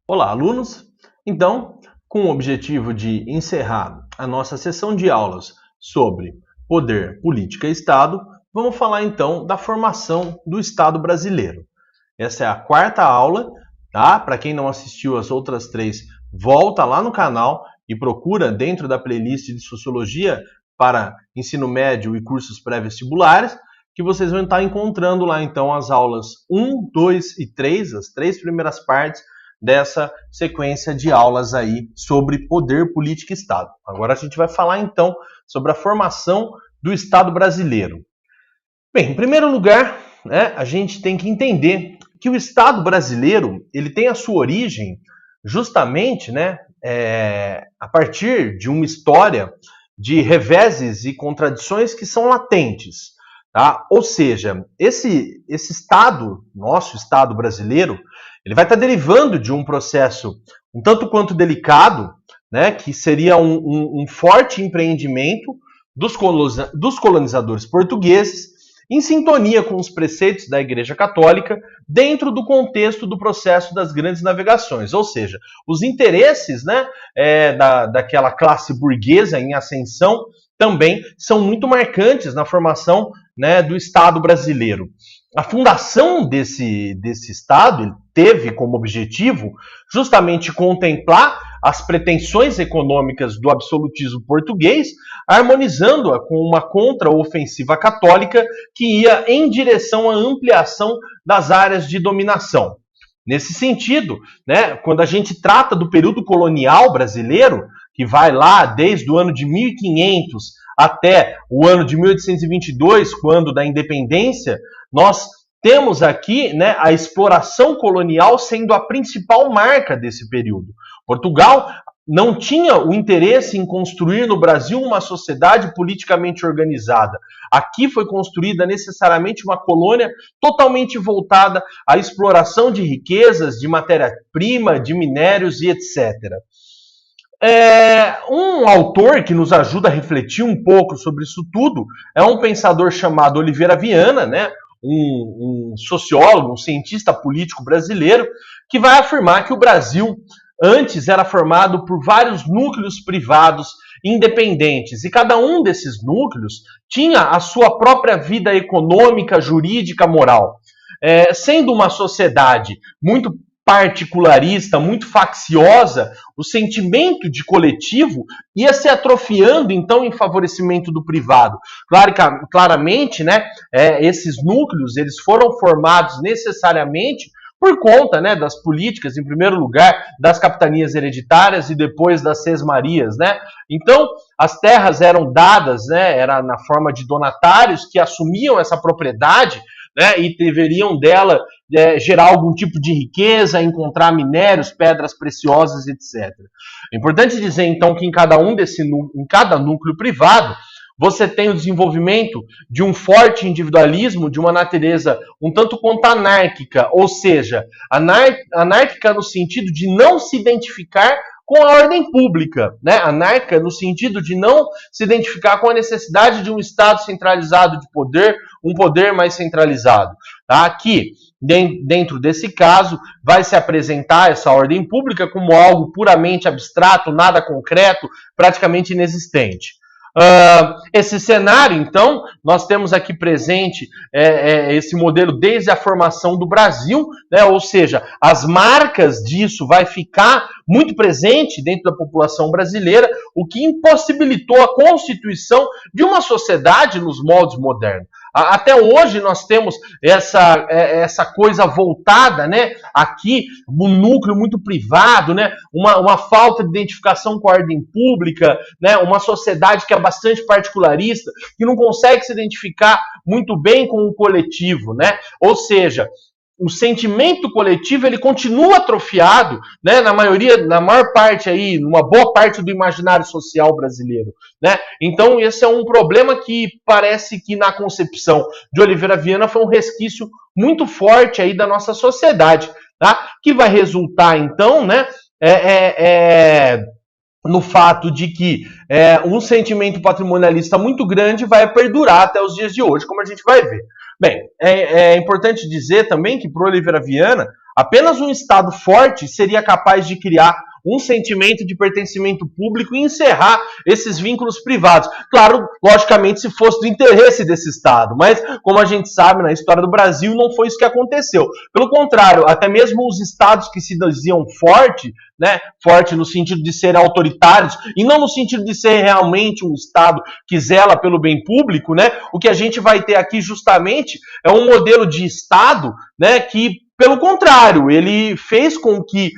Olá, alunos! Então, com o objetivo de encerrar a nossa sessão de aulas sobre poder, política e Estado, vamos falar então da formação do Estado brasileiro. Essa é a quarta aula, tá? Para quem não assistiu as outras três, volta lá no canal e procura dentro da playlist de Sociologia para ensino médio e cursos pré-vestibulares, que vocês vão estar encontrando lá então as aulas 1, 2 e 3, as três primeiras partes dessa sequência de aulas aí sobre poder, política e Estado. Agora a gente vai falar então sobre a formação do Estado brasileiro. Bem, em primeiro lugar, a gente tem que entender que o Estado brasileiro ele tem a sua origem justamente a partir de uma história de reveses e contradições que são latentes. Tá? Ou seja, esse Estado, nosso Estado brasileiro, ele vai estar derivando de um processo um tanto quanto delicado, que seria um forte empreendimento dos colonizadores portugueses, em sintonia com os preceitos da Igreja Católica, dentro do contexto do processo das grandes navegações. Ou seja, os interesses daquela classe burguesa em ascensão também são muito marcantes na formação do Estado brasileiro. A fundação desse Estado ele teve como objetivo justamente contemplar as pretensões econômicas do absolutismo português, harmonizando-a com uma contraofensiva católica que ia em direção à ampliação das áreas de dominação. Nesse sentido, quando a gente trata do período colonial brasileiro, que vai lá desde o ano de 1500 até o ano de 1822, quando da independência, nós temos aqui a exploração colonial sendo a principal marca desse período. Portugal não tinha o interesse em construir no Brasil uma sociedade politicamente organizada. Aqui foi construída necessariamente uma colônia totalmente voltada à exploração de riquezas, de matéria-prima, de minérios e etc. Um autor que nos ajuda a refletir um pouco sobre isso tudo é um pensador chamado Oliveira Viana, um sociólogo, um cientista político brasileiro, que vai afirmar que o Brasil antes era formado por vários núcleos privados independentes, e cada um desses núcleos tinha a sua própria vida econômica, jurídica, moral. Sendo uma sociedade muito particularista, muito facciosa, o sentimento de coletivo ia se atrofiando, então, em favorecimento do privado. Claramente, esses núcleos eles foram formados necessariamente por conta das políticas, em primeiro lugar, das capitanias hereditárias e depois das sesmarias. Então, as terras eram dadas, era na forma de donatários que assumiam essa propriedade, e deveriam dela gerar algum tipo de riqueza, encontrar minérios, pedras preciosas, etc. É importante dizer, então, que em cada núcleo privado, você tem o desenvolvimento de um forte individualismo, de uma natureza um tanto quanto anárquica, ou seja, anárquica no sentido de não se identificar com a ordem pública, anárquica no sentido de não se identificar com a necessidade de um Estado centralizado de poder, um poder mais centralizado. Tá? Aqui, dentro desse caso, vai se apresentar essa ordem pública como algo puramente abstrato, nada concreto, praticamente inexistente. Esse cenário, então, nós temos aqui presente esse modelo desde a formação do Brasil, ou seja, as marcas disso vai ficar muito presente dentro da população brasileira, o que impossibilitou a constituição de uma sociedade nos moldes modernos. Até hoje nós temos essa coisa voltada, aqui, um núcleo muito privado, uma falta de identificação com a ordem pública, uma sociedade que é bastante particularista, que não consegue se identificar muito bem com o coletivo, Ou seja, o sentimento coletivo ele continua atrofiado, na maior parte aí, numa boa parte do imaginário social brasileiro, Então esse é um problema que parece que na concepção de Oliveira Viana foi um resquício muito forte aí da nossa sociedade, tá? Que vai resultar então, no fato de que um sentimento patrimonialista muito grande vai perdurar até os dias de hoje, como a gente vai ver. Bem, é importante dizer também que para Oliveira Viana Apenas um Estado forte seria capaz de criar um sentimento de pertencimento público e encerrar esses vínculos privados. Claro, logicamente, se fosse do interesse desse Estado, mas, como a gente sabe, na história do Brasil, não foi isso que aconteceu. Pelo contrário, até mesmo os Estados que se diziam forte, né, forte no sentido de serem autoritários, e não no sentido de ser realmente um Estado que zela pelo bem público, né, o que a gente vai ter aqui justamente é um modelo de Estado, né, que pelo contrário, ele fez com que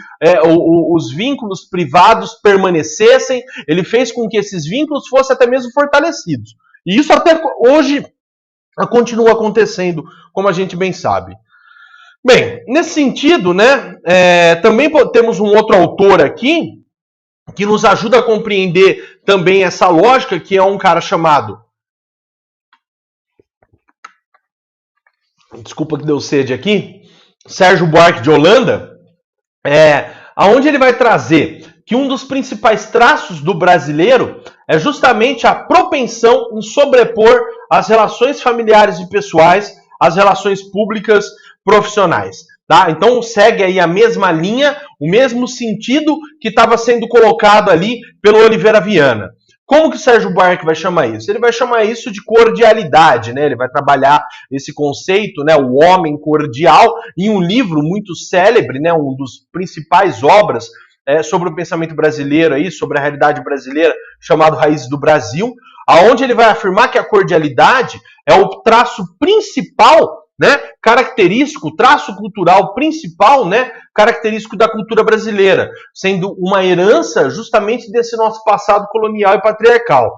os vínculos privados permanecessem, ele fez com que esses vínculos fossem até mesmo fortalecidos. E isso até hoje continua acontecendo, como a gente bem sabe. Bem, nesse sentido, né, também temos um outro autor aqui que nos ajuda a compreender também essa lógica, que é um cara chamado... Desculpa que deu sede aqui. Sérgio Buarque de Holanda, aonde ele vai trazer que um dos principais traços do brasileiro é justamente a propensão em sobrepor as relações familiares e pessoais às relações públicas profissionais. Tá? Então segue aí a mesma linha, o mesmo sentido que estava sendo colocado ali pelo Oliveira Viana. Como que o Sérgio Buarque vai chamar isso? Ele vai chamar isso de cordialidade, né? Ele vai trabalhar esse conceito, né? O homem cordial, em um livro muito célebre, né? Um dos principais obras sobre o pensamento brasileiro, aí, sobre a realidade brasileira, chamado Raízes do Brasil, aonde ele vai afirmar que a cordialidade é o traço principal, né? Característico, traço cultural principal, né? Característico da cultura brasileira, sendo uma herança justamente desse nosso passado colonial e patriarcal.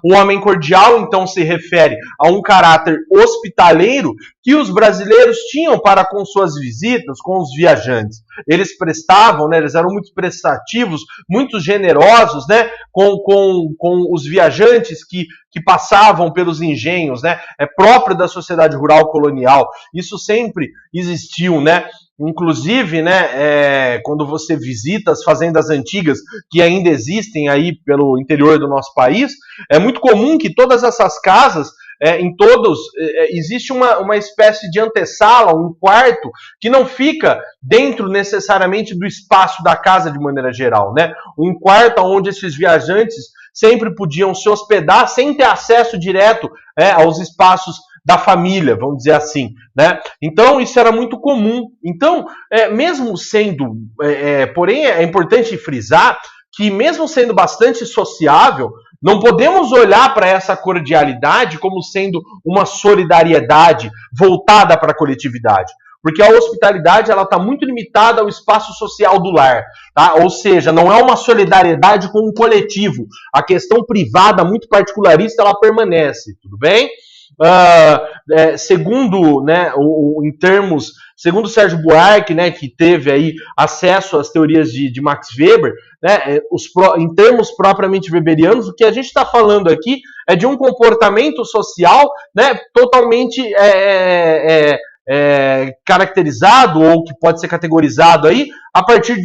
O homem cordial, então, se refere a um caráter hospitaleiro que os brasileiros tinham para com suas visitas, com os viajantes. Eles prestavam, né, eles eram muito prestativos, muito generosos, né, com os viajantes que passavam pelos engenhos, né, é próprio da sociedade rural colonial. Isso sempre existiu, né? Inclusive, né, quando você visita as fazendas antigas que ainda existem aí pelo interior do nosso país, é muito comum que todas essas casas, em todos, existe uma espécie de antessala, um quarto, que não fica dentro necessariamente do espaço da casa de maneira geral, né? Um quarto onde esses viajantes sempre podiam se hospedar sem ter acesso direto aos espaços da família, vamos dizer assim, né? Então, isso era muito comum. Então, mesmo sendo... porém, é importante frisar que, mesmo sendo bastante sociável, não podemos olhar para essa cordialidade como sendo uma solidariedade voltada para a coletividade. Porque a hospitalidade está muito limitada ao espaço social do lar. Tá? Ou seja, não é uma solidariedade com o coletivo. A questão privada, muito particularista, ela permanece. Tudo bem? Segundo, né, segundo Sérgio Buarque, né, que teve aí acesso às teorias de Max Weber, né, em termos propriamente weberianos, o que a gente está falando aqui é de um comportamento social, né, totalmente caracterizado, ou que pode ser categorizado aí, a partir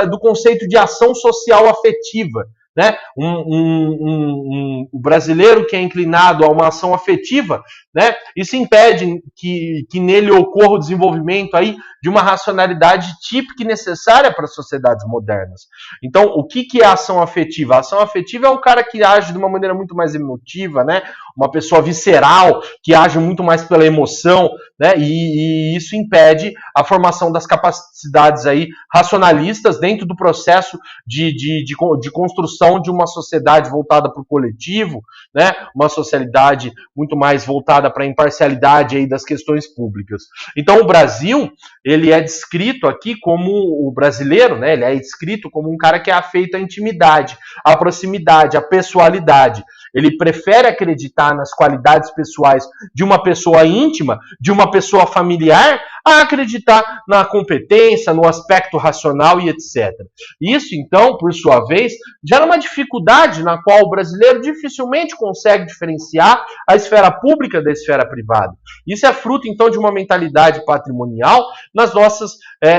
do conceito de ação social afetiva. Né? O brasileiro que é inclinado a uma ação afetiva, né? Isso impede que nele ocorra o desenvolvimento aí de uma racionalidade típica e necessária para as sociedades modernas. Então, o que é a ação afetiva? A ação afetiva é o cara que age de uma maneira muito mais emotiva, né? Uma pessoa visceral, que age muito mais pela emoção, né? E isso impede a formação das capacidades aí racionalistas dentro do processo de construção de uma sociedade voltada para o coletivo, né? Uma sociedade muito mais voltada para a imparcialidade aí das questões públicas. Então, o Brasil, ele é descrito aqui como o brasileiro, né? Ele é descrito como um cara que é afeito à intimidade, à proximidade, à pessoalidade. Ele prefere acreditar nas qualidades pessoais de uma pessoa íntima, de uma pessoa familiar, a acreditar na competência, no aspecto racional e etc. Isso, então, por sua vez, gera uma dificuldade na qual o brasileiro dificilmente consegue diferenciar a esfera pública da esfera privada. Isso é fruto, então, de uma mentalidade patrimonial nas nossas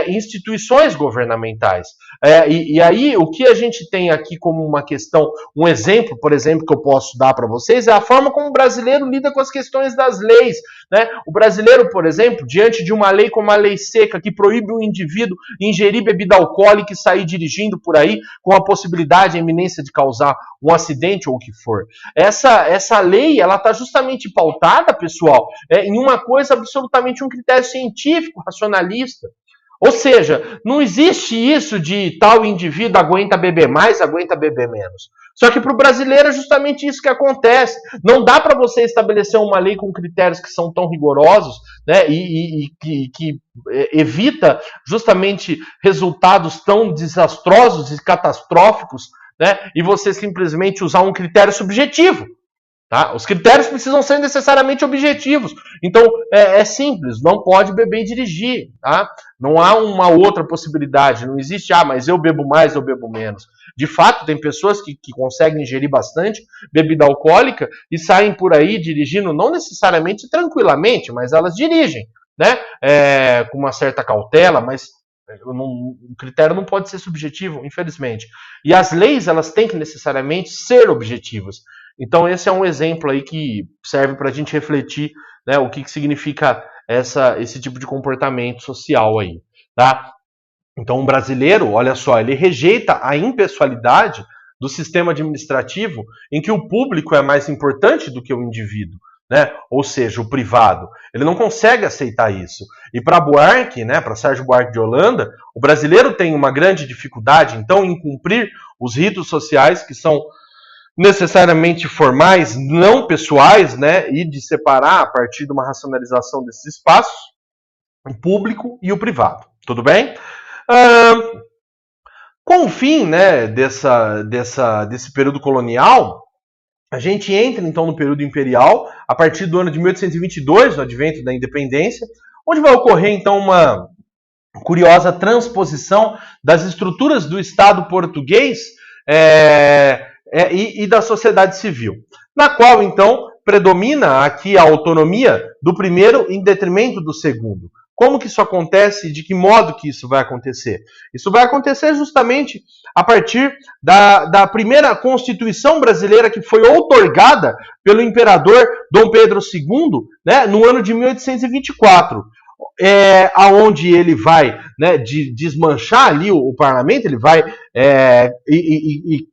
instituições governamentais. E aí, o que a gente tem aqui como uma questão, um exemplo, por exemplo, que eu posso dar para vocês, é a forma como o brasileiro lida com as questões das leis, né? O brasileiro, por exemplo, diante de uma lei como a lei seca, que proíbe o indivíduo ingerir bebida alcoólica e sair dirigindo por aí com a possibilidade, a iminência de causar um acidente ou o que for. Essa lei, ela está justamente pautada, pessoal, em uma coisa absolutamente um critério científico, racionalista. Ou seja, não existe isso de tal indivíduo aguenta beber mais, aguenta beber menos. Só que para o brasileiro é justamente isso que acontece. Não dá para você estabelecer uma lei com critérios que são tão rigorosos, né, e que evita justamente resultados tão desastrosos e catastróficos, né, e você simplesmente usar um critério subjetivo. Tá? Os critérios precisam ser necessariamente objetivos. Então, é simples, não pode beber e dirigir. Tá? Não há uma outra possibilidade. Não existe, mas eu bebo mais, eu bebo menos. De fato, tem pessoas que conseguem ingerir bastante bebida alcoólica e saem por aí dirigindo, não necessariamente tranquilamente, mas elas dirigem, né? Com uma certa cautela, mas o critério não pode ser subjetivo, infelizmente. E as leis, elas têm que necessariamente ser objetivas. Então esse é um exemplo aí que serve para a gente refletir, né, o que significa esse tipo de comportamento social aí, tá? Então o brasileiro, olha só, ele rejeita a impessoalidade do sistema administrativo em que o público é mais importante do que o indivíduo, né? Ou seja, o privado. Ele não consegue aceitar isso. E para Buarque, né, para Sérgio Buarque de Holanda, o brasileiro tem uma grande dificuldade, então, em cumprir os ritos sociais que são necessariamente formais, não pessoais, né, e de separar a partir de uma racionalização desses espaços, o público e o privado. Tudo bem? Com o fim, né, desse período colonial, a gente entra então no período imperial, a partir do ano de 1822, no advento da independência, onde vai ocorrer então uma curiosa transposição das estruturas do Estado português e da sociedade civil, na qual, então, predomina aqui a autonomia do primeiro em detrimento do segundo. Como que isso acontece e de que modo que isso vai acontecer? Isso vai acontecer justamente a partir da primeira Constituição brasileira que foi outorgada pelo imperador Dom Pedro II, né, no ano de 1824. Aonde ele vai, né, desmanchar ali o parlamento, ele vai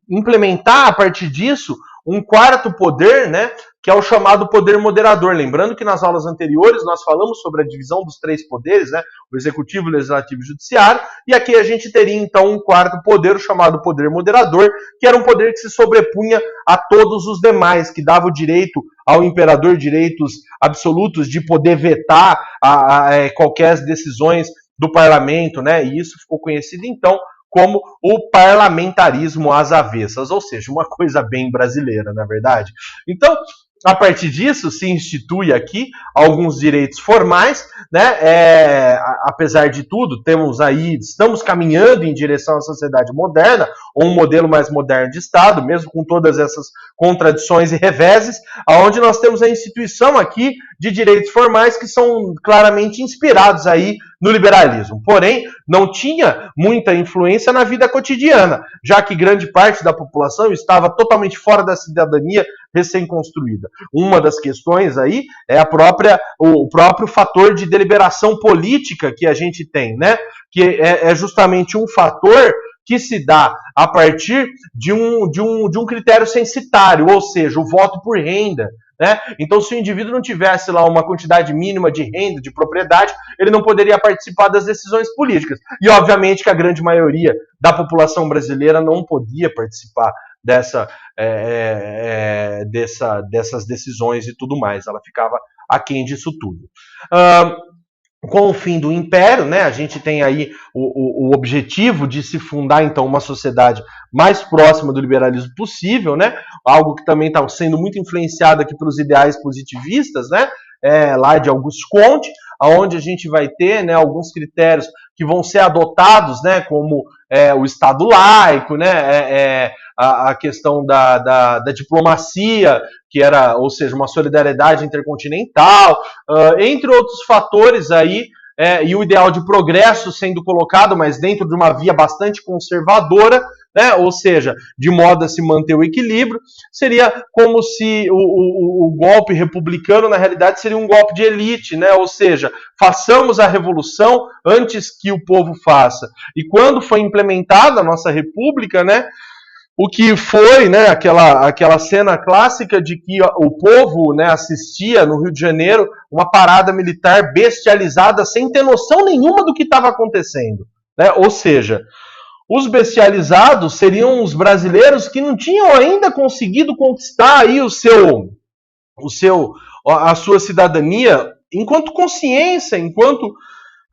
implementar a partir disso um quarto poder, né, que é o chamado poder moderador. Lembrando que nas aulas anteriores nós falamos sobre a divisão dos três poderes, né, o executivo, o legislativo e o judiciário, e aqui a gente teria então um quarto poder, o chamado poder moderador, que era um poder que se sobrepunha a todos os demais, que dava o direito ao imperador direitos absolutos de poder vetar qualquer decisões do parlamento, né, e isso ficou conhecido então como o parlamentarismo às avessas, ou seja, uma coisa bem brasileira, na verdade. Então, a partir disso, se institui aqui alguns direitos formais, né? Apesar de tudo, estamos caminhando em direção à sociedade moderna, ou um modelo mais moderno de Estado, mesmo com todas essas contradições e reveses, onde nós temos a instituição aqui de direitos formais que são claramente inspirados aí no liberalismo. Porém, não tinha muita influência na vida cotidiana, já que grande parte da população estava totalmente fora da cidadania recém-construída. Uma das questões aí é o próprio fator de deliberação política que a gente tem, né? Que é justamente um fator que se dá a partir de um critério censitário, ou seja, o voto por renda. Né? Então, se o indivíduo não tivesse lá uma quantidade mínima de renda, de propriedade, ele não poderia participar das decisões políticas. E, obviamente, que a grande maioria da população brasileira não podia participar dessas decisões e tudo mais. Ela ficava aquém disso tudo. Com o fim do Império, né, a gente tem aí o objetivo de se fundar, então, uma sociedade mais próxima do liberalismo possível, né, algo que também está sendo muito influenciado aqui pelos ideais positivistas, né, lá de Auguste Comte, onde a gente vai ter, né, alguns critérios que vão ser adotados, né, como o Estado laico, né, a questão da diplomacia, que era, ou seja, uma solidariedade intercontinental, entre outros fatores aí e o ideal de progresso sendo colocado, mas dentro de uma via bastante conservadora, né, ou seja, de modo a se manter o equilíbrio. Seria como se o golpe republicano, na realidade, seria um golpe de elite, né, ou seja, façamos a revolução antes que o povo faça. E quando foi implementada a nossa república, né, o que foi, né, aquela cena clássica de que o povo, né, assistia no Rio de Janeiro uma parada militar bestializada sem ter noção nenhuma do que estava acontecendo, né? Ou seja, os bestializados seriam os brasileiros que não tinham ainda conseguido conquistar aí a sua cidadania enquanto consciência, enquanto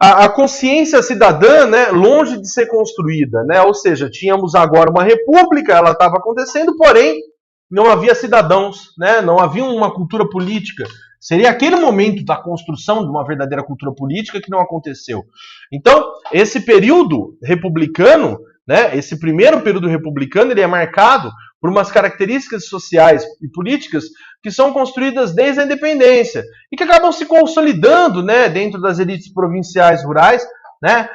a consciência cidadã, né, longe de ser construída, né? Ou seja, tínhamos agora uma república, ela estava acontecendo, porém não havia cidadãos, né? Não havia uma cultura política. Seria aquele momento da construção de uma verdadeira cultura política que não aconteceu. Então, esse período republicano, né, esse primeiro período republicano, ele é marcado por umas características sociais e políticas que são construídas desde a independência e que acabam se consolidando, né, dentro das elites provinciais rurais, né,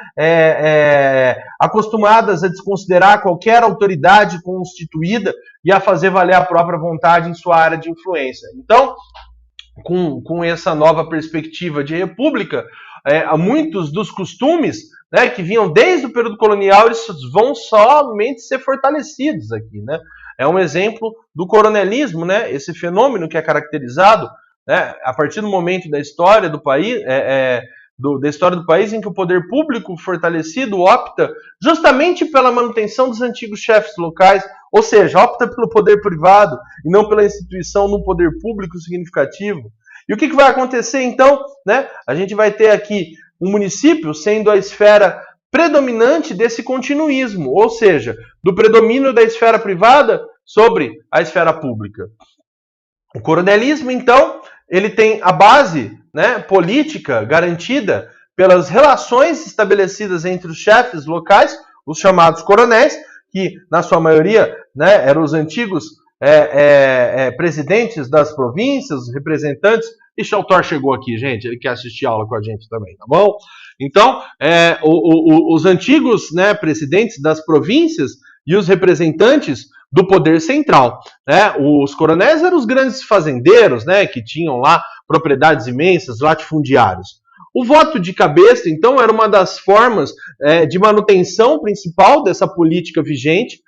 acostumadas a desconsiderar qualquer autoridade constituída e a fazer valer a própria vontade em sua área de influência. Então, com essa nova perspectiva de república, muitos dos costumes, né, que vinham desde o período colonial, eles vão somente ser fortalecidos aqui, né? É um exemplo do coronelismo, né? Esse fenômeno que é caracterizado, né, a partir do momento da história do país, da história do país em que o poder público fortalecido opta justamente pela manutenção dos antigos chefes locais, ou seja, opta pelo poder privado e não pela instituição de um poder público significativo. E o que vai acontecer então? Né? A gente vai ter aqui um município sendo a esfera predominante desse continuismo, ou seja, do predomínio da esfera privada sobre a esfera pública. O coronelismo, então, ele tem a base, né, política garantida pelas relações estabelecidas entre os chefes locais, os chamados coronéis, que na sua maioria, né, eram os antigos presidentes das províncias, representantes. Ixi, o Thor chegou aqui, gente, ele quer assistir aula com a gente também, tá bom? Então, os antigos, né, presidentes das províncias e os representantes do poder central, né? Os coronéis eram os grandes fazendeiros, né, que tinham lá propriedades imensas, latifundiários. O voto de cabeça, então, era uma das formas de manutenção principal dessa política vigente,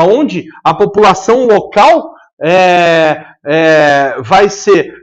onde a população local vai ser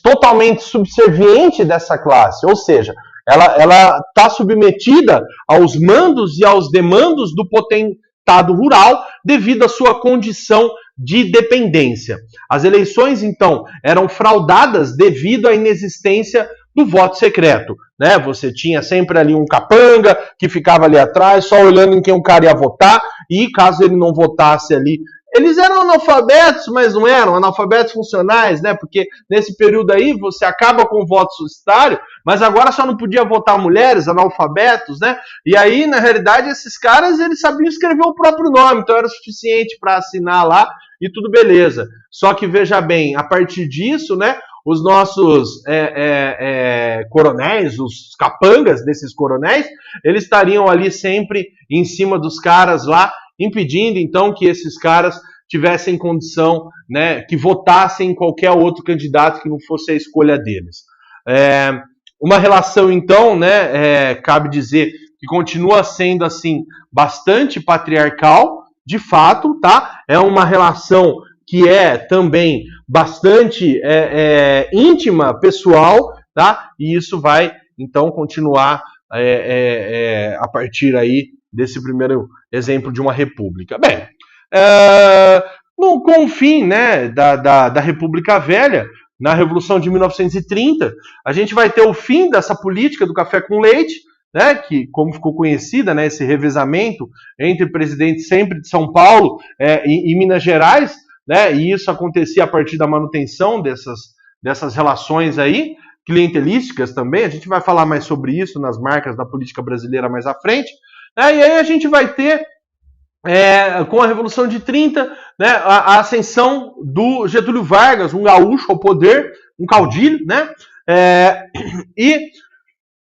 totalmente subserviente dessa classe, ou seja, ela está submetida aos mandos e aos demandos do potentado rural devido à sua condição de dependência. As eleições, então, eram fraudadas devido à inexistência do voto secreto, né? Você tinha sempre ali um capanga que ficava ali atrás, só olhando em quem o cara ia votar, e caso ele não votasse ali, eles eram analfabetos, mas não eram analfabetos funcionais, né? Porque nesse período aí você acaba com o voto societário, mas agora só não podia votar mulheres, analfabetos, né? E aí, na realidade, esses caras, eles sabiam escrever o próprio nome, então era o suficiente para assinar lá e tudo beleza. Só que, veja bem, a partir disso, né, os nossos coronéis, os capangas desses coronéis, eles estariam ali sempre em cima dos caras lá, impedindo, então, que esses caras tivessem condição, né, que votassem em qualquer outro candidato que não fosse a escolha deles. Uma relação, então, né, cabe dizer que continua sendo, assim, bastante patriarcal, de fato, tá? É uma relação que é também bastante íntima, pessoal, tá? E isso vai, então, continuar a partir aí desse primeiro exemplo de uma república. Bem, com o fim, né, da República Velha, na Revolução de 1930, a gente vai ter o fim dessa política do café com leite, né, que, como ficou conhecida, né, esse revezamento entre presidentes sempre de São Paulo e Minas Gerais, né, e isso acontecia a partir da manutenção dessas relações aí, clientelísticas também. A gente vai falar mais sobre isso nas marcas da política brasileira mais à frente. E aí a gente vai ter, com a Revolução de 30, né, a ascensão do Getúlio Vargas, um gaúcho ao poder, um caudilho, né, e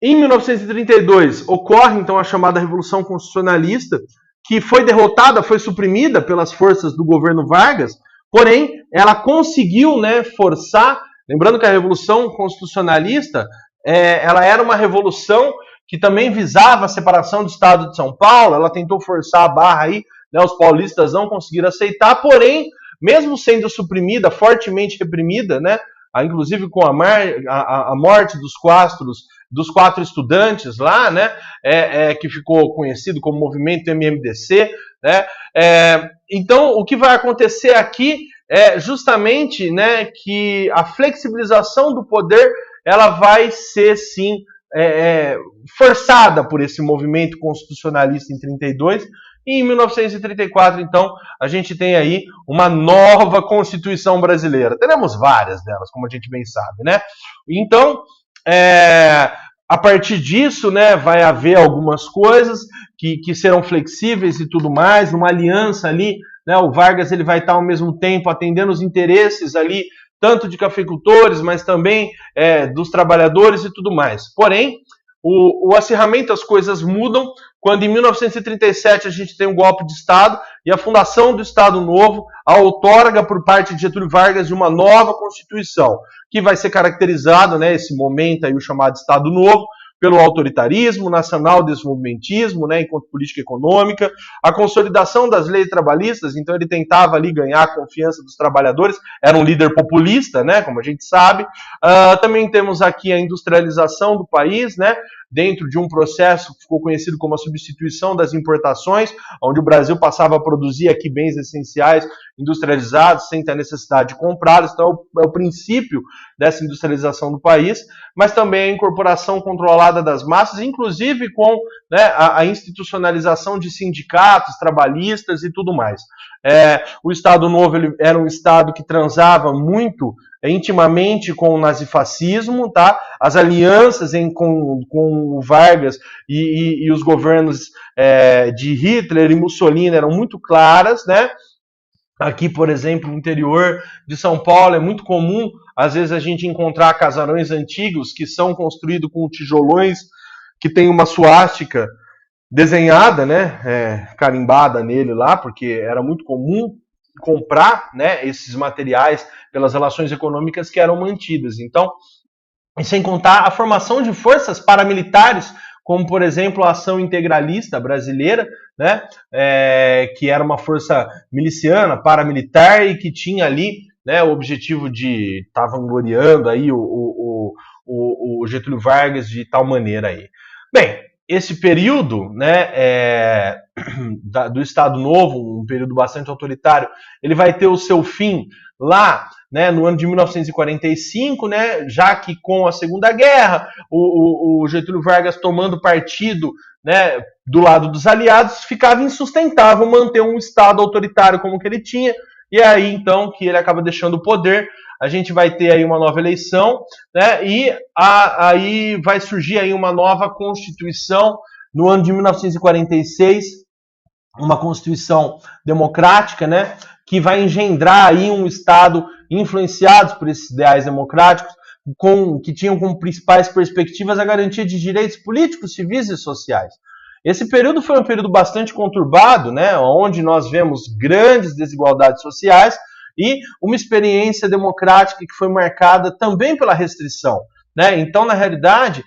Em 1932 ocorre então a chamada Revolução Constitucionalista, que foi derrotada, foi suprimida pelas forças do governo Vargas, porém ela conseguiu, né, forçar, lembrando que a Revolução Constitucionalista ela era uma revolução que também visava a separação do Estado de São Paulo, ela tentou forçar a barra aí, né, os paulistas não conseguiram aceitar, porém, mesmo sendo suprimida, fortemente reprimida, né, inclusive com a morte dos quatro estudantes lá, né, que ficou conhecido como movimento MMDC, né, então o que vai acontecer aqui é justamente, né, que a flexibilização do poder ela vai ser sim forçada por esse movimento constitucionalista em 32. E em 1934, então, a gente tem aí uma nova Constituição brasileira. Teremos várias delas, como a gente bem sabe, né? Então, a partir disso, né, vai haver algumas coisas que serão flexíveis e tudo mais, uma aliança ali, né? O Vargas ele vai estar ao mesmo tempo atendendo os interesses ali, tanto de cafeicultores, mas também dos trabalhadores e tudo mais. Porém, o acirramento, as coisas mudam, quando em 1937 a gente tem um golpe de Estado e a fundação do Estado Novo, a outorga por parte de Getúlio Vargas de uma nova Constituição, que vai ser caracterizado, né, esse momento aí, o chamado Estado Novo, pelo autoritarismo, nacional desenvolvimentismo, né, enquanto política econômica, a consolidação das leis trabalhistas, então ele tentava ali ganhar a confiança dos trabalhadores, era um líder populista, né, como a gente sabe. Também temos aqui a industrialização do país, né, dentro de um processo que ficou conhecido como a substituição das importações, onde o Brasil passava a produzir aqui bens essenciais industrializados sem ter a necessidade de comprá-los. Então é o princípio dessa industrialização do país, mas também a incorporação controlada das massas, inclusive com, né, a institucionalização de sindicatos, trabalhistas e tudo mais. O Estado Novo ele era um Estado que transava muito intimamente com o nazifascismo, tá? As alianças com o Vargas e os governos de Hitler e Mussolini eram muito claras, né? Aqui, por exemplo, no interior de São Paulo é muito comum, às vezes, a gente encontrar casarões antigos que são construídos com tijolões que tem uma suástica desenhada, né, carimbada nele lá, porque era muito comum comprar, né, esses materiais pelas relações econômicas que eram mantidas. Então, e sem contar a formação de forças paramilitares, como, por exemplo, a Ação Integralista Brasileira, né, que era uma força miliciana, paramilitar, e que tinha ali, né, o objetivo de estar vangloriando aí o Getúlio Vargas de tal maneira aí. Bem, esse período, né, do Estado Novo, um período bastante autoritário, ele vai ter o seu fim lá, né, no ano de 1945, né, já que com a Segunda Guerra, o Getúlio Vargas tomando partido, né, do lado dos aliados, ficava insustentável manter um Estado autoritário como que ele tinha, e aí então que ele acaba deixando o poder. A gente vai ter aí uma nova eleição, né, e aí vai surgir aí uma nova Constituição no ano de 1946, uma Constituição democrática, né, que vai engendrar aí um Estado influenciado por esses ideais democráticos, que tinham como principais perspectivas a garantia de direitos políticos, civis e sociais. Esse período foi um período bastante conturbado, né, onde nós vemos grandes desigualdades sociais e uma experiência democrática que foi marcada também pela restrição, né? Então, na realidade,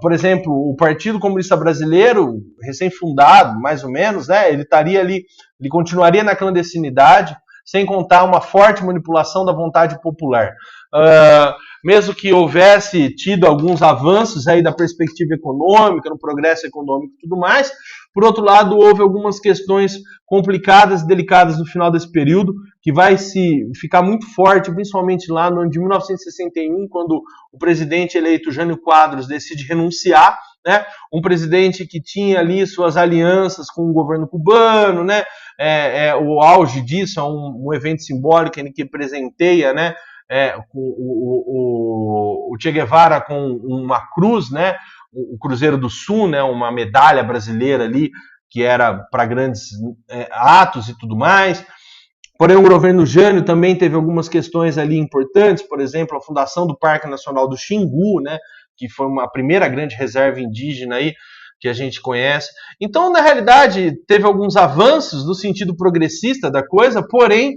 por exemplo, o Partido Comunista Brasileiro, recém-fundado, mais ou menos, né, ele estaria ali, ele continuaria na clandestinidade, sem contar uma forte manipulação da vontade popular. Mesmo que houvesse tido alguns avanços aí da perspectiva econômica, no progresso econômico e tudo mais, por outro lado, houve algumas questões complicadas e delicadas no final desse período, que vai ficar muito forte, principalmente lá no ano de 1961, quando o presidente eleito Jânio Quadros decide renunciar, né? Um presidente que tinha ali suas alianças com o governo cubano, né? O auge disso é um evento simbólico em que presenteia, né, o Che Guevara com uma cruz, né, o Cruzeiro do Sul, né, uma medalha brasileira ali, que era para grandes atos e tudo mais. Porém, o governo Jânio também teve algumas questões ali importantes, por exemplo, a fundação do Parque Nacional do Xingu, né, que foi a primeira grande reserva indígena aí que a gente conhece. Então, na realidade, teve alguns avanços no sentido progressista da coisa, porém,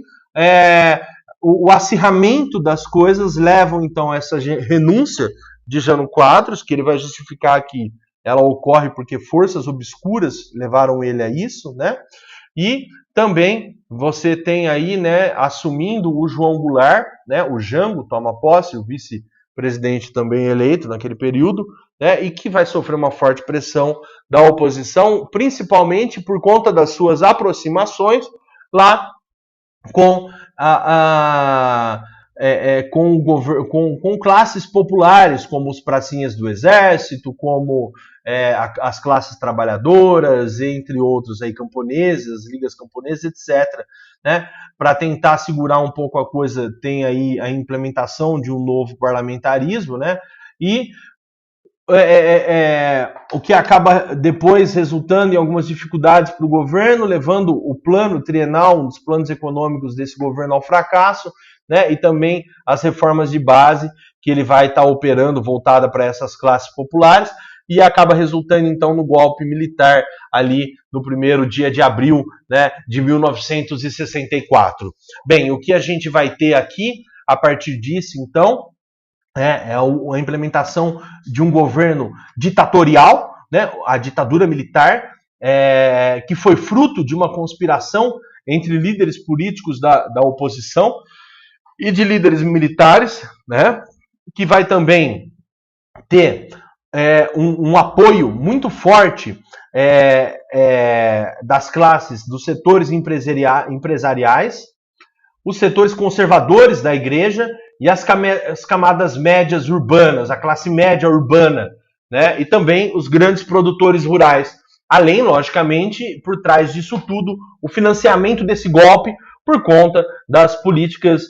o acirramento das coisas levam, então, a essa renúncia de Jânio Quadros, que ele vai justificar que ela ocorre porque forças obscuras levaram ele a isso, né? E também você tem aí, né, assumindo o João Goulart, né, o Jango toma posse, o vice-presidente também eleito naquele período, né, e que vai sofrer uma forte pressão da oposição, principalmente por conta das suas aproximações lá com com classes populares, como os pracinhas do exército, como as classes trabalhadoras, entre outros aí, camponeses, ligas camponesas, etc. Né? Para tentar segurar um pouco a coisa, tem aí a implementação de um novo parlamentarismo, né? E o que acaba depois resultando em algumas dificuldades para o governo, levando o plano trienal, um dos planos econômicos desse governo ao fracasso, né? E também as reformas de base que ele vai estar operando voltada para essas classes populares, e acaba resultando então no golpe militar ali no primeiro dia de abril, né, de 1964. Bem, o que a gente vai ter aqui a partir disso, então, a implementação de um governo ditatorial, né, a ditadura militar, que foi fruto de uma conspiração entre líderes políticos da oposição e de líderes militares, né, que vai também ter um apoio muito forte das classes, dos setores empresariais, os setores conservadores da igreja e as camadas médias urbanas, a classe média urbana, né? E também os grandes produtores rurais. Além, logicamente, por trás disso tudo, o financiamento desse golpe por conta das políticas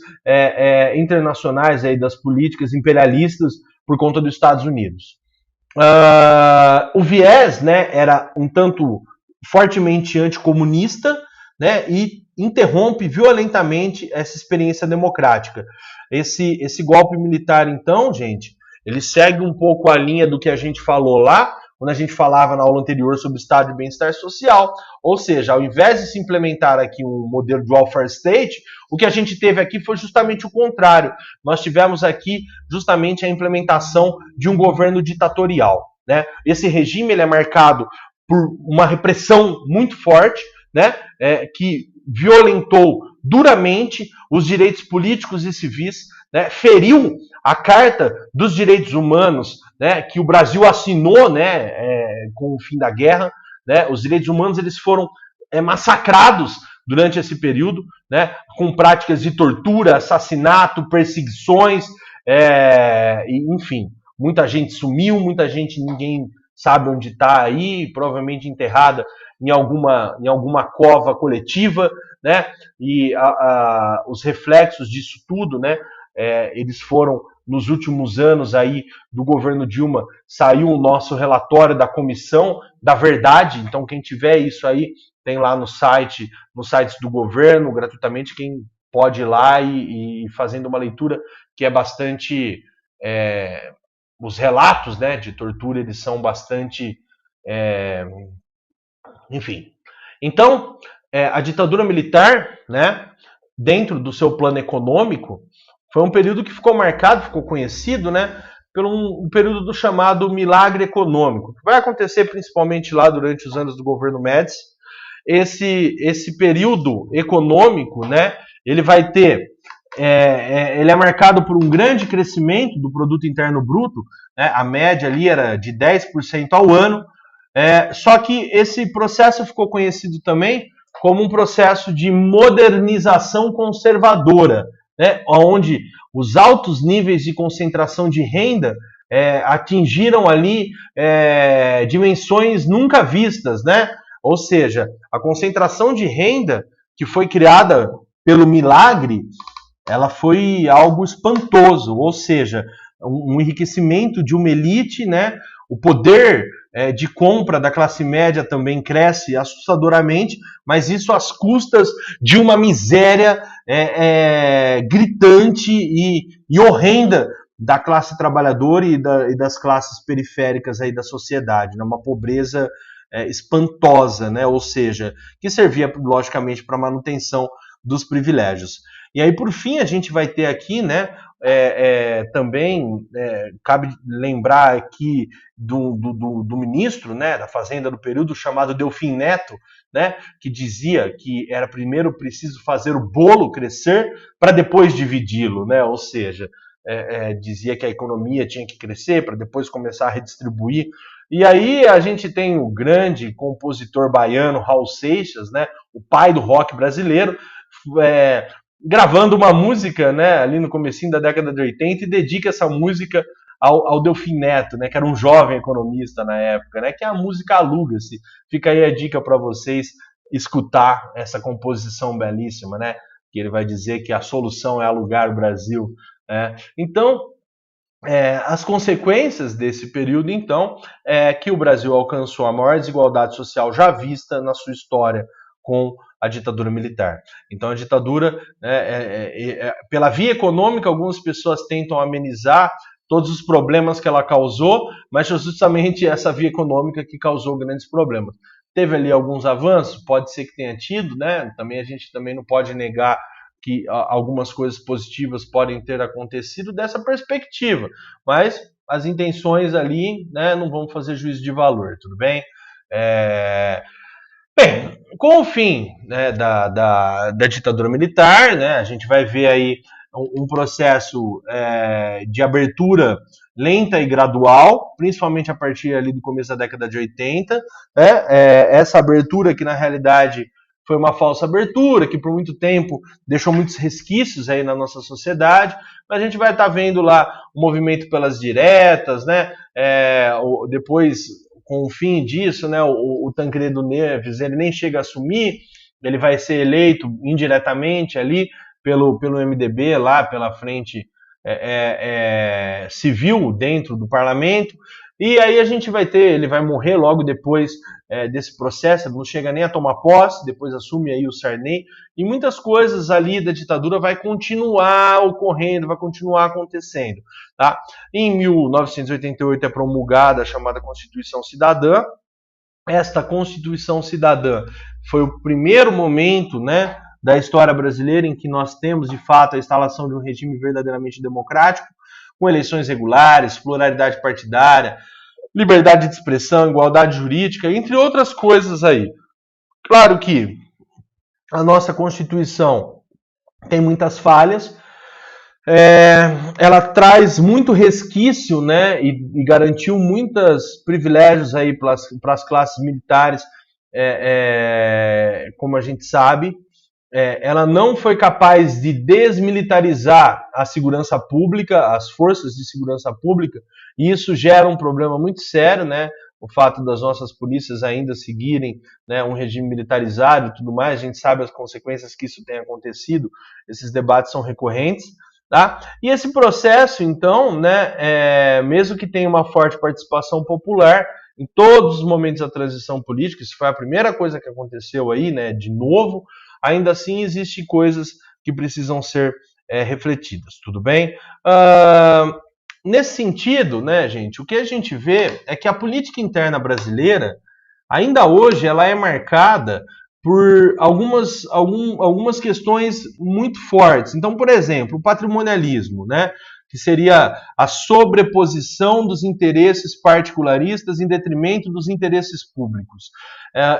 internacionais, aí, das políticas imperialistas por conta dos Estados Unidos. O viés, né, era um tanto fortemente anticomunista, né, e interrompe violentamente essa experiência democrática. Esse golpe militar, então, gente, ele segue um pouco a linha do que a gente falou lá, quando a gente falava na aula anterior sobre o estado de bem-estar social, ou seja, ao invés de se implementar aqui um modelo de welfare state, o que a gente teve aqui foi justamente o contrário. Nós tivemos aqui justamente a implementação de um governo ditatorial, né? Esse regime ele é marcado por uma repressão muito forte, né? Que violentou duramente os direitos políticos e civis, né? Feriu a Carta dos Direitos Humanos, né? Que o Brasil assinou, né? Com o fim da guerra, né? Os direitos humanos eles foram massacrados durante esse período, né? Com práticas de tortura, assassinato, perseguições, enfim, muita gente sumiu, muita gente ninguém sabe onde está aí, provavelmente enterrada em alguma cova coletiva, né? E os reflexos disso tudo, né? Eles foram nos últimos anos aí do governo Dilma, saiu o nosso relatório da Comissão da Verdade. Então, quem tiver isso aí, tem lá no site, nos sites do governo, gratuitamente, quem pode ir lá e fazendo uma leitura que é bastante... os relatos, né, de tortura, eles são bastante... enfim. Então, a ditadura militar, né, dentro do seu plano econômico, foi um período que ficou marcado, ficou conhecido, né, pelo um período do chamado milagre econômico, que vai acontecer principalmente lá durante os anos do governo Médici. Esse período econômico, né, ele vai ter, ele é marcado por um grande crescimento do produto interno bruto, né, a média ali era de 10% ao ano, só que esse processo ficou conhecido também como um processo de modernização conservadora, né, onde os altos níveis de concentração de renda atingiram ali dimensões nunca vistas, né? Ou seja, a concentração de renda que foi criada pelo milagre, ela foi algo espantoso, ou seja, um enriquecimento de uma elite, né? O poder de compra da classe média também cresce assustadoramente, mas isso às custas de uma miséria gritante e horrenda da classe trabalhadora e das classes periféricas aí da sociedade, né? Uma pobreza espantosa, né? Ou seja, que servia logicamente para a manutenção dos privilégios. E aí, por fim, a gente vai ter aqui, né, também cabe lembrar aqui do ministro, né, da Fazenda do período, chamado Delfim Neto, né, que dizia que era primeiro preciso fazer o bolo crescer para depois dividi-lo, né, ou seja, dizia que a economia tinha que crescer para depois começar a redistribuir. E aí a gente tem o grande compositor baiano Raul Seixas, né, o pai do rock brasileiro, gravando uma música, né, ali no comecinho da década de 80 e dedica essa música ao Delfim Neto, né, que era um jovem economista na época, né, que é a música Aluga-se. Fica aí a dica para vocês escutar essa composição belíssima, né, que ele vai dizer que a solução é alugar o Brasil. Então, as consequências desse período, então, é que o Brasil alcançou a maior desigualdade social já vista na sua história com a ditadura militar. Então, a ditadura, pela via econômica, algumas pessoas tentam amenizar todos os problemas que ela causou, mas é justamente essa via econômica que causou grandes problemas. Teve ali alguns avanços, pode ser que tenha tido, né? Também a gente também não pode negar que algumas coisas positivas podem ter acontecido dessa perspectiva, mas as intenções ali, né, não vão fazer juízo de valor, tudo bem? Bem, com o fim, né, da ditadura militar, né, a gente vai ver aí um processo de abertura lenta e gradual, principalmente a partir ali do começo da década de 80, essa abertura que na realidade foi uma falsa abertura, que por muito tempo deixou muitos resquícios aí na nossa sociedade, mas a gente vai estar vendo lá o movimento pelas diretas, né? Depois, com o fim disso, né, o Tancredo Neves, ele nem chega a assumir, ele vai ser eleito indiretamente ali pelo MDB, lá pela frente civil dentro do parlamento, e aí a gente vai ter, ele vai morrer logo depois desse processo, não chega nem a tomar posse, depois assume aí o Sarney, e muitas coisas ali da ditadura vai continuar ocorrendo, vai continuar acontecendo. Tá? Em 1988 é promulgada a chamada Constituição Cidadã. Esta Constituição Cidadã foi o primeiro momento, né, da história brasileira em que nós temos, de fato, a instalação de um regime verdadeiramente democrático, com eleições regulares, pluralidade partidária, liberdade de expressão, igualdade jurídica, entre outras coisas aí. Claro que a nossa Constituição tem muitas falhas, ela traz muito resquício, né, e garantiu muitos privilégios aí para as classes militares, como a gente sabe. Ela não foi capaz de desmilitarizar a segurança pública, as forças de segurança pública, e isso gera um problema muito sério, né? O fato das nossas polícias ainda seguirem, né, um regime militarizado e tudo mais, a gente sabe as consequências que isso tem acontecido, esses debates são recorrentes, tá? E esse processo, então, né, mesmo que tenha uma forte participação popular, em todos os momentos da transição política, isso foi a primeira coisa que aconteceu aí, né, de novo, ainda assim existem coisas que precisam ser refletidas, tudo bem? Nesse sentido, né, gente, o que a gente vê é que a política interna brasileira, ainda hoje, ela é marcada por algumas questões muito fortes. Então, por exemplo, o patrimonialismo, né, que seria a sobreposição dos interesses particularistas em detrimento dos interesses públicos.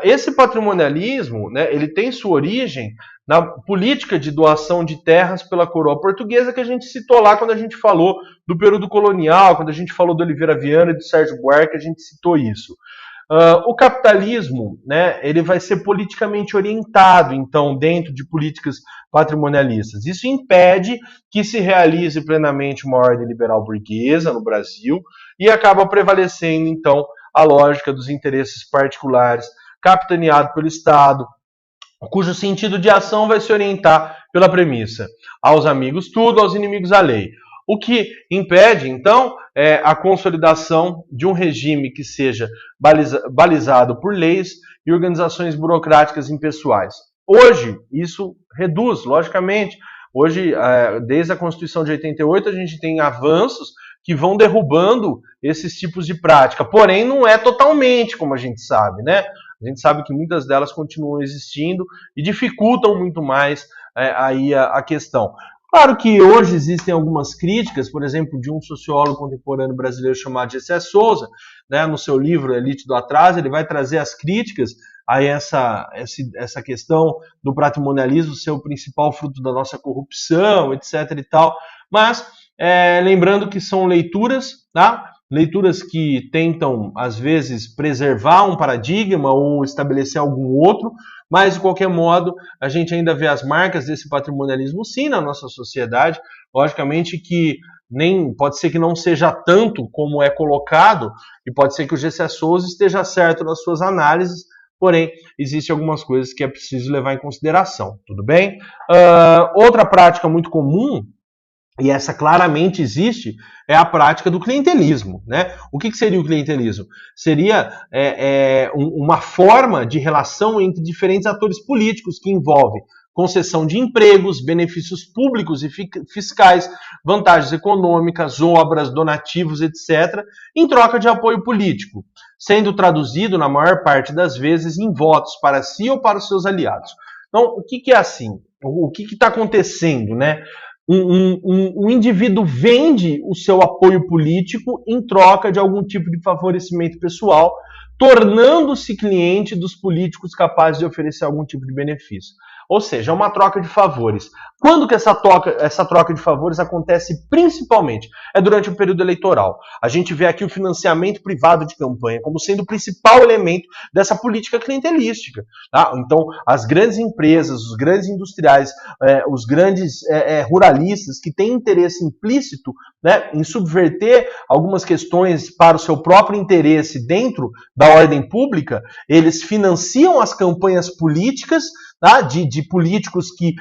Esse patrimonialismo, né, ele tem sua origem na política de doação de terras pela coroa portuguesa que a gente citou lá quando a gente falou do período colonial, quando a gente falou do Oliveira Viana e do Sérgio Buarque, a gente citou isso. O capitalismo, né, ele vai ser politicamente orientado, então, dentro de políticas patrimonialistas. Isso impede que se realize plenamente uma ordem liberal burguesa no Brasil e acaba prevalecendo, então, a lógica dos interesses particulares, capitaneado pelo Estado, cujo sentido de ação vai se orientar pela premissa: aos amigos tudo, aos inimigos a lei. o que impede, então, a consolidação de um regime que seja balizado por leis e organizações burocráticas impessoais. Hoje, isso reduz, logicamente. Hoje, desde a Constituição de 88, a gente tem avanços que vão derrubando esses tipos de prática. Porém, não é totalmente, como a gente sabe, né? A gente sabe que muitas delas continuam existindo e dificultam muito mais aí a questão. Claro que hoje existem algumas críticas, por exemplo, de um sociólogo contemporâneo brasileiro chamado Gessé Souza, né, no seu livro Elite do Atraso, ele vai trazer as críticas a essa questão do patrimonialismo ser o principal fruto da nossa corrupção, etc. e tal. Mas, lembrando que são leituras, tá? Leituras que tentam, às vezes, preservar um paradigma ou estabelecer algum outro, mas, de qualquer modo, a gente ainda vê as marcas desse patrimonialismo, sim, na nossa sociedade. Logicamente que pode ser que não seja tanto como é colocado, e pode ser que o Gessé Souza esteja certo nas suas análises, porém, existem algumas coisas que é preciso levar em consideração, tudo bem? Outra prática muito comum, e essa claramente existe, é a prática do clientelismo, né? O que seria o clientelismo? Seria uma forma de relação entre diferentes atores políticos que envolve concessão de empregos, benefícios públicos e fiscais, vantagens econômicas, obras, donativos, etc., em troca de apoio político, sendo traduzido, na maior parte das vezes, em votos para si ou para os seus aliados. Então, o que é assim? O que está acontecendo, né? Um indivíduo vende o seu apoio político em troca de algum tipo de favorecimento pessoal, tornando-se cliente dos políticos capazes de oferecer algum tipo de benefício. Ou seja, é uma troca de favores. Quando que essa troca de favores acontece principalmente? É durante o período eleitoral. A gente vê aqui o financiamento privado de campanha como sendo o principal elemento dessa política clientelística. Tá? Então, as grandes empresas, os grandes industriais, os grandes ruralistas que têm interesse implícito, né, em subverter algumas questões para o seu próprio interesse dentro da ordem pública, eles financiam as campanhas políticas, tá, de políticos que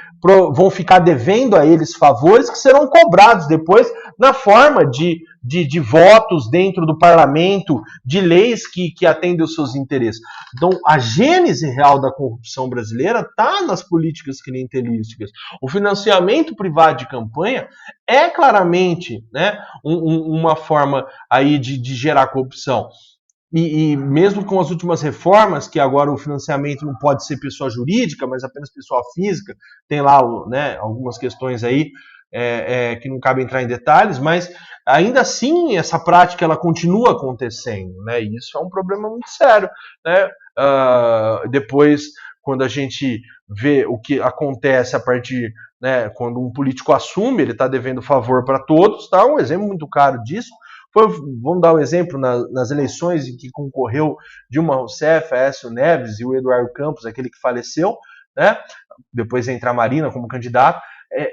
vão ficar devendo a eles favores que serão cobrados depois na forma de votos dentro do parlamento, de leis que atendem os seus interesses. Então, a gênese real da corrupção brasileira está nas políticas clientelísticas. O financiamento privado de campanha é claramente, né, uma forma aí de gerar corrupção. E mesmo com as últimas reformas, que agora o financiamento não pode ser pessoa jurídica, mas apenas pessoa física, tem lá, né, algumas questões aí que não cabe entrar em detalhes, mas ainda assim essa prática ela continua acontecendo, né, e isso é um problema muito sério, né? Depois, quando a gente vê o que acontece a partir, né, quando um político assume, ele está devendo favor para todos, tá? Um exemplo muito claro disso vamos dar um exemplo nas eleições em que concorreu Dilma Rousseff, Aécio Neves e o Eduardo Campos, aquele que faleceu, né? Depois entra a Marina como candidato.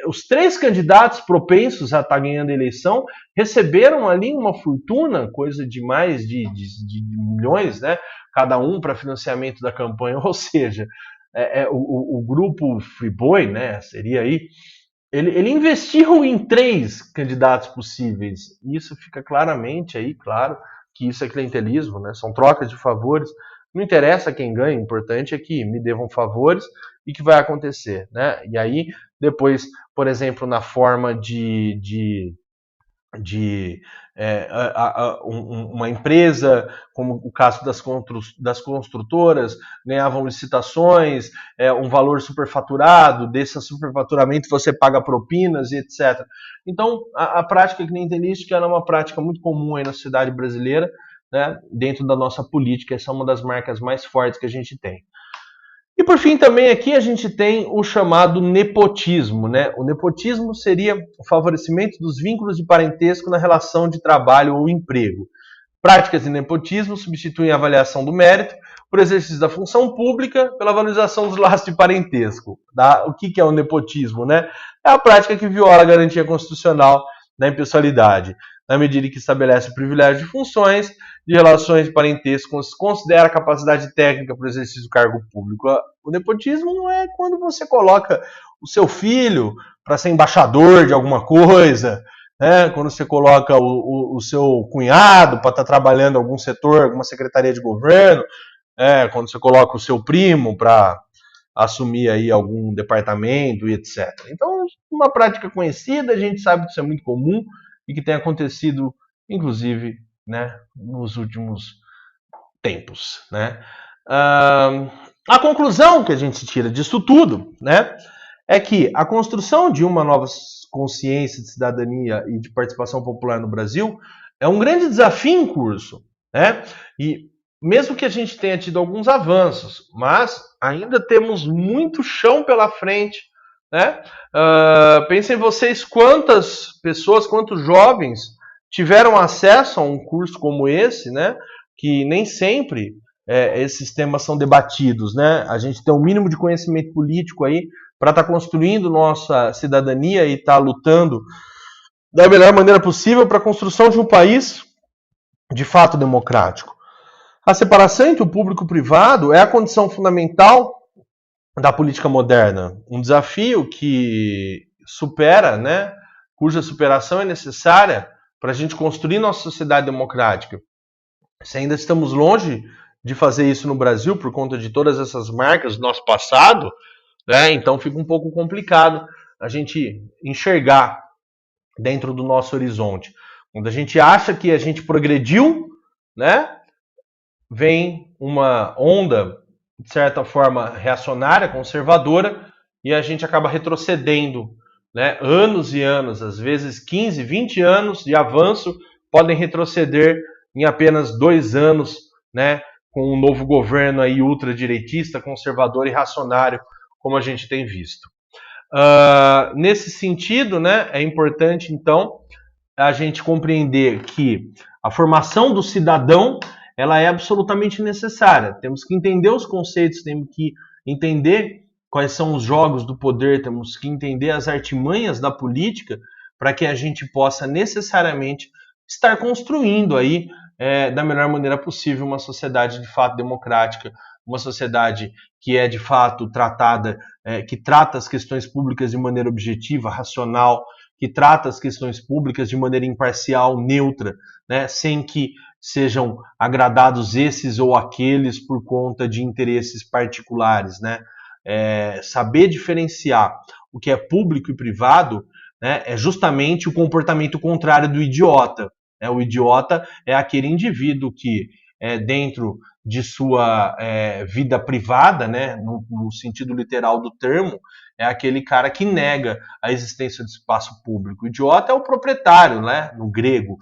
Os três candidatos propensos a estar ganhando a eleição receberam ali uma fortuna, coisa de mais de milhões, né? Cada um para financiamento da campanha, ou seja, o grupo Friboi, né? Seria aí. Ele investiu em 3 candidatos possíveis. Isso fica claramente aí, claro, que isso é clientelismo, né? São trocas de favores. Não interessa quem ganha, o importante é que me devam favores e que vai acontecer, né? E aí, depois, por exemplo, na forma uma empresa, como o caso das construtoras, ganhavam licitações, um valor superfaturado, desse superfaturamento você paga propinas e etc. Então, a prática clientelística é uma prática muito comum aí na sociedade brasileira, né, dentro da nossa política. Essa é uma das marcas mais fortes que a gente tem. E por fim também aqui a gente tem o chamado nepotismo, né? O nepotismo seria o favorecimento dos vínculos de parentesco na relação de trabalho ou emprego. Práticas de nepotismo substituem a avaliação do mérito por exercício da função pública pela valorização dos laços de parentesco. Tá? O que é o nepotismo, né? É a prática que viola a garantia constitucional da impessoalidade, na medida que estabelece o privilégio de funções, de relações de parentesco, considera a capacidade técnica para o exercício do cargo público. O nepotismo não é quando você coloca o seu filho para ser embaixador de alguma coisa, né? Quando você coloca o seu cunhado para estar trabalhando em algum setor, alguma secretaria de governo, quando você coloca o seu primo para assumir aí algum departamento e etc. Então, uma prática conhecida, a gente sabe que isso é muito comum e que tem acontecido, inclusive, né, nos últimos tempos, né? A conclusão que a gente tira disso tudo, né, é que a construção de uma nova consciência de cidadania e de participação popular no Brasil é um grande desafio em curso, né? E mesmo que a gente tenha tido alguns avanços, mas ainda temos muito chão pela frente, né? Pensem vocês quantas pessoas, quantos jovens tiveram acesso a um curso como esse, né? Que nem sempre esses temas são debatidos, né? A gente tem um mínimo de conhecimento político aí para estar construindo nossa cidadania e estar lutando da melhor maneira possível para a construção de um país de fato democrático. A separação entre o público e o privado é a condição fundamental da política moderna. Um desafio que supera, né, cuja superação é necessária para a gente construir nossa sociedade democrática. Se ainda estamos longe de fazer isso no Brasil por conta de todas essas marcas do nosso passado, né, então fica um pouco complicado a gente enxergar dentro do nosso horizonte. Quando a gente acha que a gente progrediu, né, vem uma onda, de certa forma, reacionária, conservadora, e a gente acaba retrocedendo, né, anos e anos, às vezes 15, 20 anos de avanço podem retroceder em apenas 2 anos, né, com um novo governo aí ultradireitista, conservador e reacionário, como a gente tem visto. Nesse sentido, né, é importante, então, a gente compreender que a formação do cidadão ela é absolutamente necessária. Temos que entender os conceitos, temos que entender quais são os jogos do poder, temos que entender as artimanhas da política para que a gente possa necessariamente estar construindo aí da melhor maneira possível uma sociedade de fato democrática, uma sociedade que é de fato tratada, que trata as questões públicas de maneira objetiva, racional, que trata as questões públicas de maneira imparcial, neutra, né, sem que sejam agradados esses ou aqueles por conta de interesses particulares, né? Saber diferenciar o que é público e privado, né, é justamente o comportamento contrário do idiota. O idiota é aquele indivíduo que, dentro de sua vida privada, né, no sentido literal do termo, é aquele cara que nega a existência do espaço público. O idiota é o proprietário, né, no grego.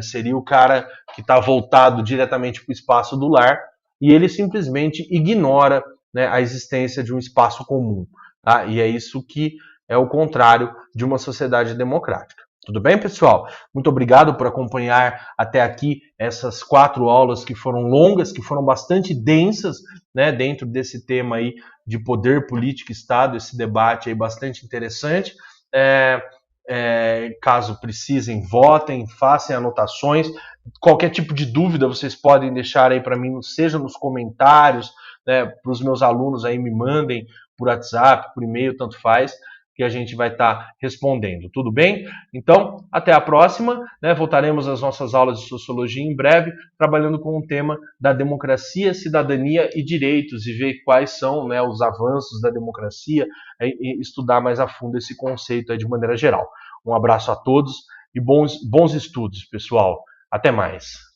Seria o cara que está voltado diretamente para o espaço do lar e ele simplesmente ignora, né, a existência de um espaço comum. Tá? E é isso que é o contrário de uma sociedade democrática. Tudo bem, pessoal? Muito obrigado por acompanhar até aqui essas 4 aulas que foram longas, que foram bastante densas, né, dentro desse tema aí de poder, política, Estado, esse debate aí bastante interessante. Caso precisem, votem, façam anotações. Qualquer tipo de dúvida vocês podem deixar aí para mim, seja nos comentários, né, para os meus alunos aí me mandem por WhatsApp, por e-mail, tanto faz, que a gente vai estar respondendo. Tudo bem? Então, até a próxima. Né? Voltaremos às nossas aulas de sociologia em breve, trabalhando com o tema da democracia, cidadania e direitos, e ver quais são, né, os avanços da democracia, e estudar mais a fundo esse conceito aí de maneira geral. Um abraço a todos e bons estudos, pessoal. Até mais.